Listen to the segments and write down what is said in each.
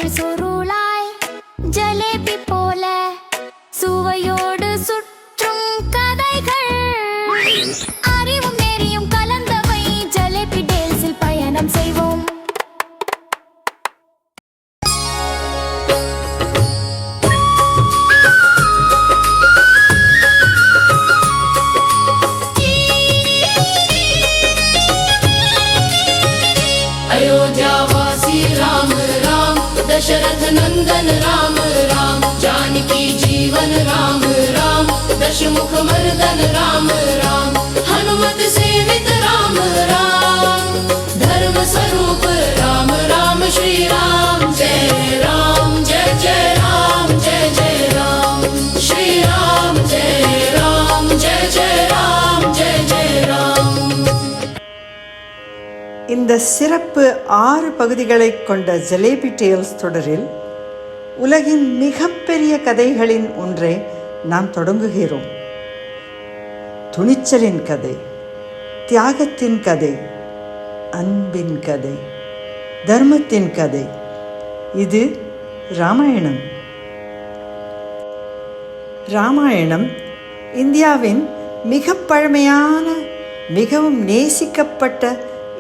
சுருள் சுருளாய் ஜலேபி போல சுவையோடு சுற்றும் கதைகள். அறிவும் நெறியும் கலந்தவை ஜலேபி டேல்ஸில் பயணம் செய்வோம். अयोध्यावासी राम राम, दशरथ नंदन राम राम, जानकी जीवन राम राम, दशमुख मर्दन राम राम, हनुमत सेवित राम राम, धर्म स्वरूप राम राम, श्री राम जय राम, जय जय राम, जय जय राम, श्री राम जय राम, जय जय राम, जय जय राम. இந்த சிறப்பு 6 பகுதிகளை கொண்ட ஜலேபி டேல்ஸ் தொடரில் உலகின் மிகப்பெரிய கதைகளின் ஒன்றை நாம் தொடங்குகிறோம். துணிச்சலின் கதை, தியாகத்தின் கதை, அன்பின் கதை, தர்மத்தின் கதை. இது ராமாயணம். ராமாயணம் இந்தியாவின் மிக பழமையான, மிகவும் நேசிக்கப்பட்ட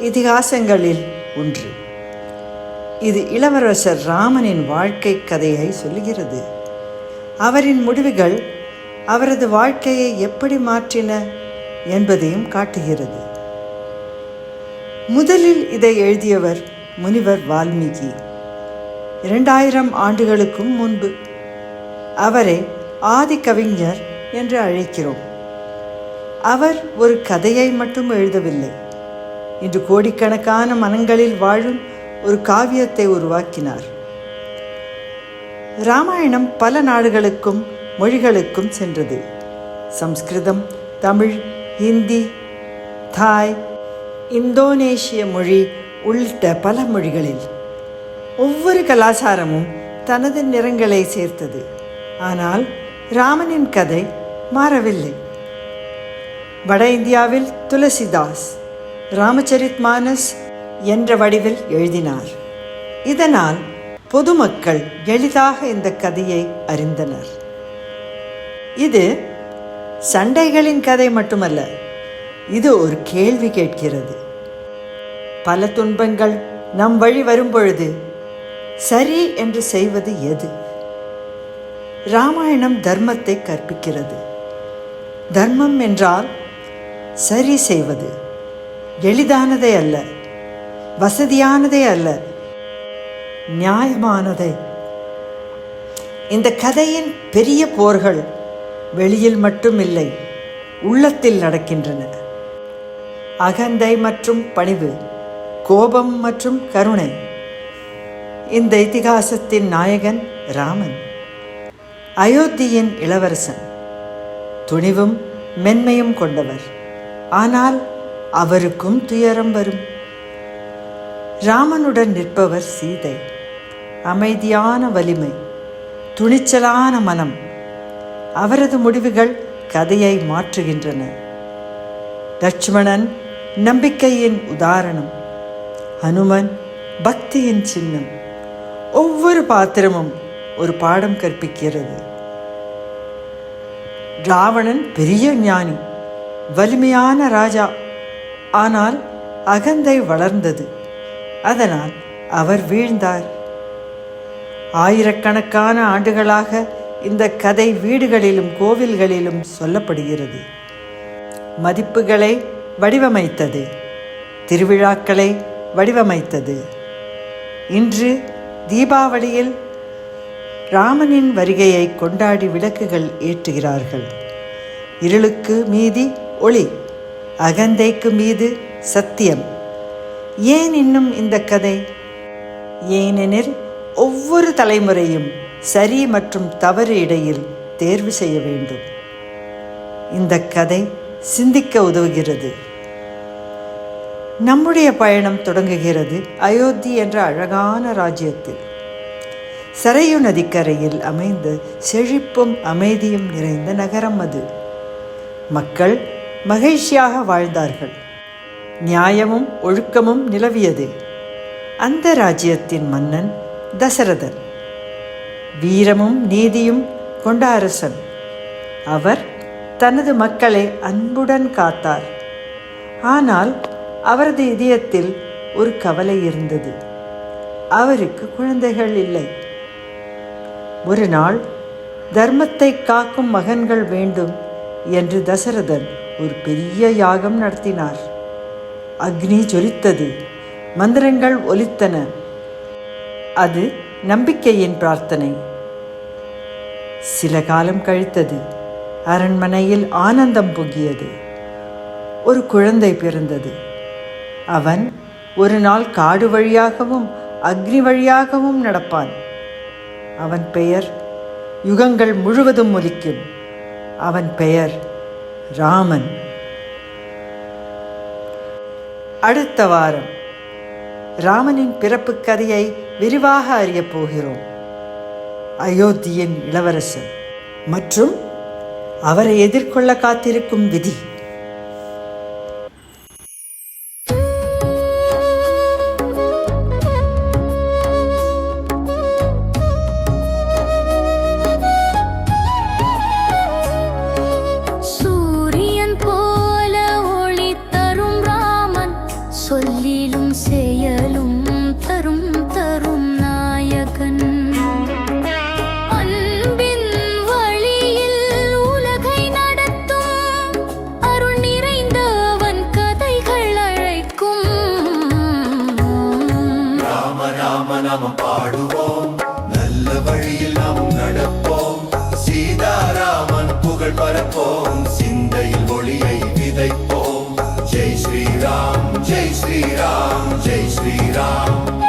இதிகாசங்களில் ஒன்று. இது இளவரசர் ராமனின் வாழ்க்கை கதையை சொல்லுகிறது. அவரின் முடிவுகள் அவரது வாழ்க்கையை எப்படி மாற்றின என்பதையும் காட்டுகிறது. முதலில் இதை எழுதியவர் முனிவர் வால்மீகி. 2000 ஆண்டுகளுக்கும் முன்பு. அவரை ஆதி கவிஞர் என்று அழைக்கிறோம். அவர் ஒரு கதையை மட்டும் எழுதவில்லை. இன்று கோடிக்கணக்கான மனங்களில் வாழும் ஒரு காவியத்தை உருவாக்கினார். ராமாயணம் பல நாடுகளுக்கும் மொழிகளுக்கும் சென்றது. சம்ஸ்கிருதம், தமிழ், ஹிந்தி, தாய், இந்தோனேஷிய மொழி உள்ளிட்ட பல மொழிகளில். ஒவ்வொரு கலாச்சாரமும் தனது நிறங்களை சேர்த்தது. ஆனால் ராமனின் கதை மாறவில்லை. வட இந்தியாவில் துளசிதாஸ் ராமச்சரித் மானஸ் என்ற வடிவில் எழுதினார். இதனால் பொதுமக்கள் எளிதாக இந்த கதையை அறிந்தனர். இது சண்டைகளின் கதை மட்டுமல்ல, இது ஒரு கேள்வி கேட்கிறது. பல துன்பங்கள் நம் வழி வரும்பொழுது சரி என்று செய்வது எது? ராமாயணம் தர்மத்தை கற்பிக்கிறது. தர்மம் என்றால் சரி செய்வது. எளிதானதே அல்ல, வசதியானதே அல்ல, நியாயமானதை. இந்த கதையின் பெரிய போர்கள் வெளியில் மட்டும் இல்லை, உள்ளத்தில் நடக்கின்றன. அகந்தை மற்றும் பணிவு, கோபம் மற்றும் கருணை. இந்த இதிகாசத்தின் நாயகன் ராமன், அயோத்தியின் இளவரசன். துணிவும் மென்மையும் கொண்டவர். ஆனால் அவருக்கும் துயரம் வரும். ராமனுடன் நிற்பவர் சீதை. அமைதியான வலிமை, துணிச்சலான மனம். அவரது முடிவுகள் கதையை மாற்றுகின்றன. லட்சுமணன் நம்பிக்கையின் உதாரணம். ஹனுமன் பக்தியின் சின்னம். ஒவ்வொரு பாத்திரமும் ஒரு பாடம் கற்பிக்கிறது. ராவணன் பெரிய ஞானி, வலிமையான ராஜா. ஆனால் அகந்தை வளர்ந்தது. அதனால் அவர் வீழ்ந்தார். ஆயிரக்கணக்கான ஆண்டுகளாக இந்த கதை வீடுகளிலும் கோவில்களிலும் சொல்லப்படுகிறது. மதிப்புகளை வடிவமைத்தது, திருவிழாக்களை வடிவமைத்தது. இன்று தீபாவளியில் ராமனின் வருகையை கொண்டாடி விளக்குகள் ஏற்றுகிறார்கள். இருளுக்கு மீதி ஒளி, அகந்தைக்கு மீது சத்தியம். ஏன் இன்னும் இந்த கதை? ஏனெனில் ஒவ்வொரு தலைமுறையும் சரி மற்றும் தவறு இடையில் தேர்வு செய்ய வேண்டும். இந்த கதை சிந்திக்க உதவுகிறது. நம்முடைய பயணம் தொடங்குகிறது அயோத்தி என்ற அழகான ராஜ்யத்தில். சரையு நதிக்கரையில் அமைந்த செழிப்பும் அமைதியும் நிறைந்த நகரம் அது. மக்கள் மகிழ்ச்சியாக வாழ்ந்தார்கள். நியாயமும் ஒழுக்கமும் நிலவியது. அந்த ராஜ்யத்தின் மன்னன் தசரதன் வீரமும் நீதியும் கொண்ட அரசன். அவர் தனது மக்களை அன்புடன் காத்தார். ஆனால் அவரது இதயத்தில் ஒரு கவலை இருந்தது. அவருக்கு குழந்தைகள் இல்லை. ஒரு நாள் தர்மத்தை காக்கும் மகன்கள் வேண்டும் என்று தசரதன் ஒரு பெரிய யாகம் நடத்தினார். அக்னி ஜொலித்தது, மந்திரங்கள் ஒலித்தன. அது நம்பிக்கையின் பிரார்த்தனை. சில காலம் கழித்தது. அரண்மனையில் ஆனந்தம் பொங்கியது. ஒரு குழந்தை பிறந்தது. அவன் ஒரு நாள் காடு வழியாகவும் அக்னி வழியாகவும் நடப்பான். அவன் பெயர் யுகங்கள் முழுவதும் ஒலிக்கும். அவன் பெயர் ராமன். அடுத்த வாரம் ராமனின் பிறப்பு கதையை விரிவாக அறியப் போகிறோம். அயோத்தியின் இளவரசன் மற்றும் அவரை எதிர்கொள்ள காத்திருக்கும் விதி. சூரியன் போல ஒளி தரும் ராமன், சொல்லிலும் செயலும் தரும் தரும் நாயகன். அன்பின் வழியில் உலகை நடத்தும் அருள் நிறைந்தவன் கதைகள் அழைக்கும். ராம ராம நாமம் பாடுவோம், நல்ல வழியில் நாம் நடப்போம். சீதாராமன் புகழ் பரப்போம், சிந்தையில் ஒளியை விதைப்போம். ஜெய் ஸ்ரீராம், ஜெய் ஸ்ரீராம், ஜெய் ஸ்ரீராம்.